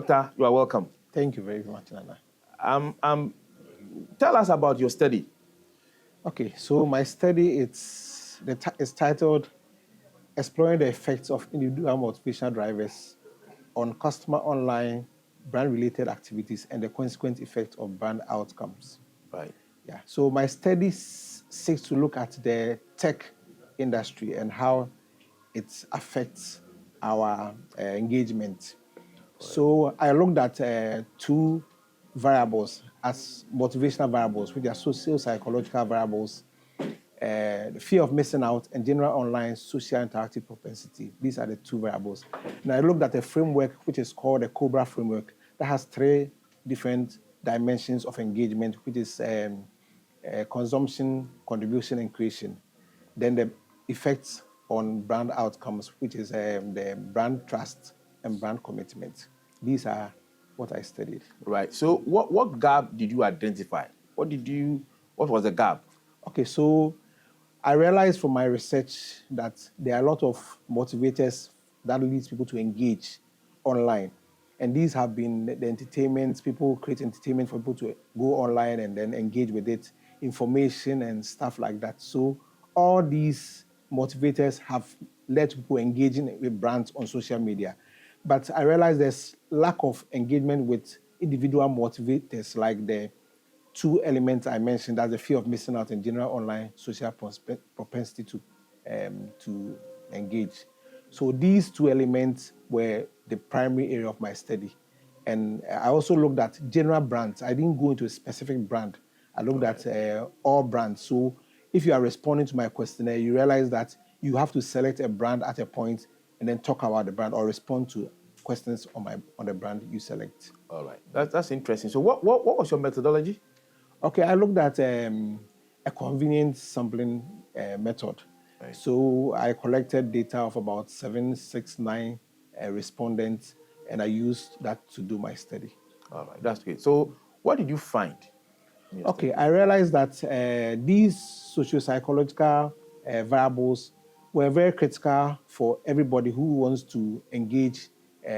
Doctor, you are welcome. Thank you very much, Nana. Tell us about your study. Okay, so my study is titled Exploring the Effects of Individual Motivational Drivers on Customer Online Brand-Related Activities and the Consequent Effect of Brand Outcomes. Right. Yeah. So my study seeks to look at the tech industry and how it affects our engagement. So I looked at two variables as motivational variables, which are socio-psychological variables, the fear of missing out, and general online social interactive propensity. These are the two variables. And I looked at a framework which is called the COBRA framework that has three different dimensions of engagement, which is consumption, contribution, and creation. Then the effects on brand outcomes, which is the brand trust and brand commitment. These are what I studied. Right. So what gap did you identify? What was the gap? Okay, so I realized from my research that there are a lot of motivators that leads people to engage online. And these have been the entertainment, people create entertainment for people to go online and then engage with it, information and stuff like that. So all these motivators have led to people engaging with brands on social media. But I realized there's lack of engagement with individual motivators, like the two elements I mentioned, that's the fear of missing out and general online social propensity to engage. So these two elements were the primary area of my study. And I also looked at general brands. I didn't go into a specific brand. I looked at all brands. So if you are responding to my questionnaire, you realize that you have to select a brand at a point and then talk about the brand or respond to questions on the brand you select. All right. That's interesting. So what was your methodology? Okay, I looked at a convenient sampling method. Right. So I collected data of about 769 respondents, and I used that to do my study. All right, that's great. So what did you find? Okay, I realized that these socio-psychological variables were very critical for everybody who wants to engage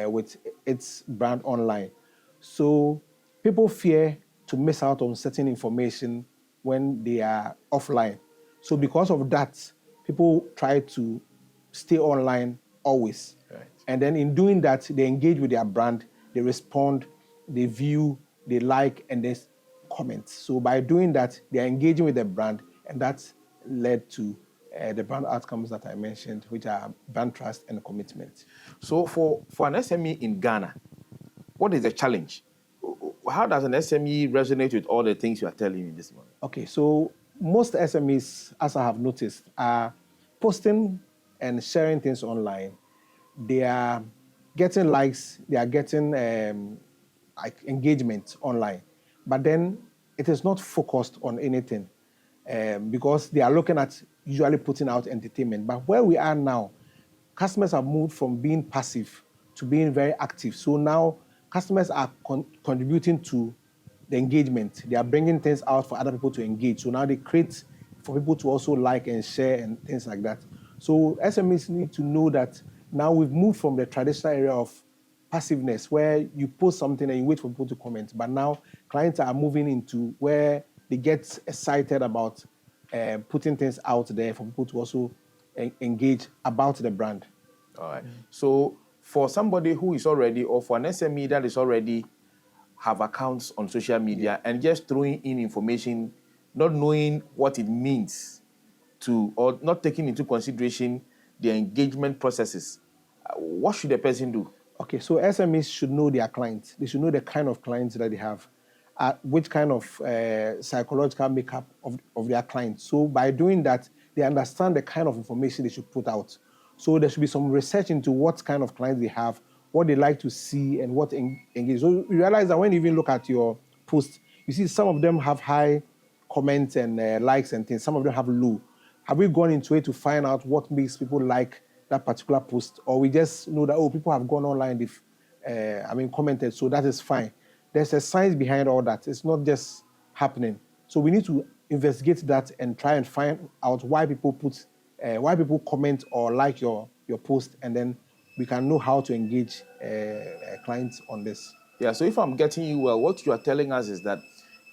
with its brand online. So people fear to miss out on certain information when they are offline. So because of that, people try to stay online always. Right. And then in doing that, they engage with their brand, they respond, they view, they like, and they comment. So by doing that, they are engaging with the brand, and that's led to the brand outcomes that I mentioned, which are brand trust and commitment. So for an SME in Ghana, what is the challenge? How does an SME resonate with all the things you are telling me this morning? Okay, so most SMEs, as I have noticed, are posting and sharing things online. They are getting likes, they are getting engagement online. But then it is not focused on anything because they are looking at usually putting out entertainment. But where we are now, customers have moved from being passive to being very active. So now customers are contributing to the engagement. They are bringing things out for other people to engage. So now they create for people to also like and share and things like that. So SMEs need to know that now we've moved from the traditional area of passiveness where you post something and you wait for people to comment. But now clients are moving into where they get excited about putting things out there for people to also engage about the brand. All right. So for somebody who is already, or for an SME that is already have accounts on social media and just throwing in information, not knowing what it means to, or not taking into consideration the engagement processes, what should a person do? Okay, so SMEs should know their clients. They should know the kind of clients that they have, which kind of psychological makeup of their clients. So by doing that, they understand the kind of information they should put out. So there should be some research into what kind of clients they have, what they like to see, and what engage. So you realize that when you even look at your posts, you see some of them have high comments and likes and things. Some of them have low. Have we gone into it to find out what makes people like that particular post? Or we just know that, oh, people have gone online, they've commented, so that is fine. There's a science behind all that. It's not just happening. So we need to investigate that and try and find out why people comment or like your post, and then we can know how to engage clients on this. Yeah, so if I'm getting you well, what you are telling us is that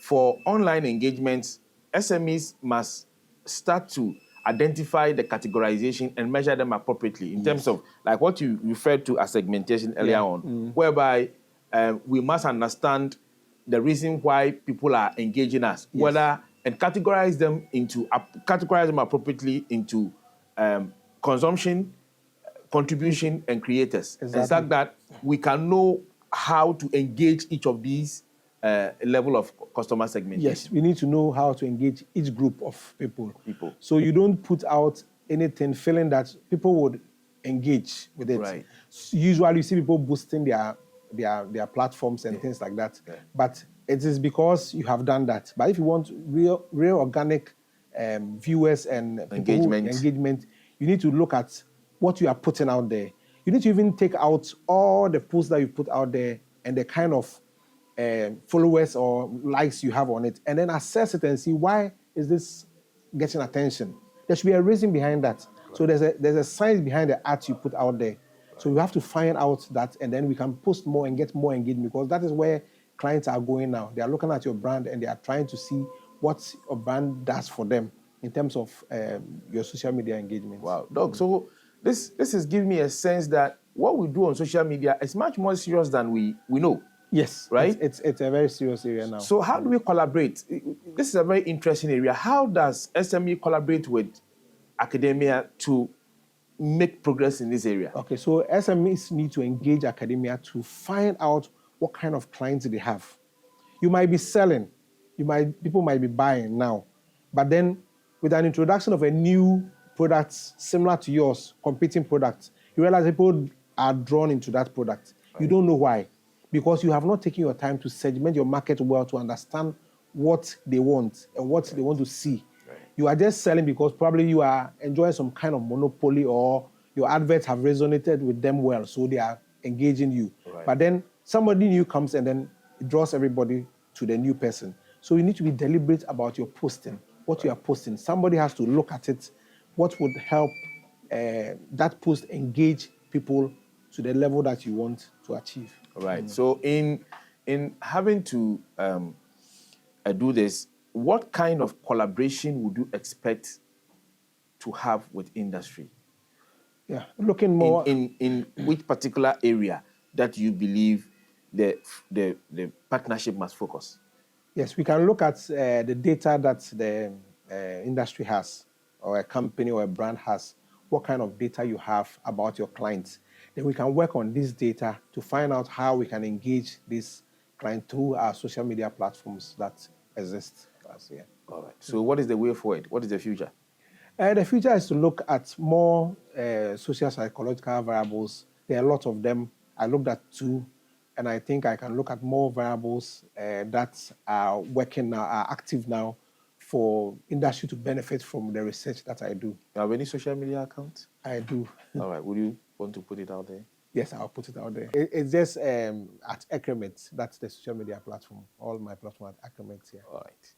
for online engagements, SMEs must start to identify the categorization and measure them appropriately in terms of like what you referred to as segmentation earlier on, whereby we must understand the reason why people are engaging us, whether and categorize them appropriately into consumption, contribution, and creators. Exactly. And such that we can know how to engage each of these level of customer segmentation. Yes, we need to know how to engage each group of people. So you don't put out anything feeling that people would engage with it. Right. Usually you see people boosting their platforms and things like that. But it is because you have done that. But if you want real organic viewers and engagement, you need to look at what you are putting out there. You need to even take out all the posts that you put out there and the kind of followers or likes you have on it, and then assess it and see why is this getting attention. There should be a reason behind that. So there's a science behind the art you put out there. So you have to find out that, and then we can post more and get more engagement, because that is where clients are going now. They are looking at your brand and they are trying to see what your brand does for them in terms of your social media engagement. Wow, Doc. So this is giving me a sense that what we do on social media is much more serious than we know. Yes, right. It's a very serious area now. So how do we collaborate? This is a very interesting area. How does SME collaborate with academia to make progress in this area? Okay, so SMEs need to engage academia to find out what kind of clients they have. You might be selling, people might be buying now, but then with an introduction of a new product similar to yours, competing product, you realize people are drawn into that product. Right. You don't know why, because you have not taken your time to segment your market well to understand what they want and what they want to see. Right. You are just selling because probably you are enjoying some kind of monopoly, or your adverts have resonated with them well, so they are engaging you. Right. But then somebody new comes and then it draws everybody to the new person. So you need to be deliberate about your posting, what you are posting. Somebody has to look at it, what would help that post engage people to the level that you want to achieve. Right. So in having to do this, what kind of collaboration would you expect to have with industry? Yeah, looking more in which particular area that you believe the partnership must focus? Yes, we can look at the data that the industry has, or a company or a brand has. What kind of data you have about your clients? Then we can work on this data to find out how we can engage this client through our social media platforms that exist. All right. So what is the way forward? What is the future? The future is to look at more social psychological variables. There are a lot of them. I looked at 2, and I think I can look at more variables that are working now, are active now, for industry to benefit from the research that I do. You have any social media accounts? I do. All right. Would you want to put it out there? Yes, I'll put it out there. It's just at Acromate. That's the social media platform. All my platform at Acromate here. All right.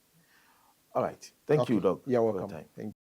All right. Thank you, Doc. You're welcome. For your time. Thank you.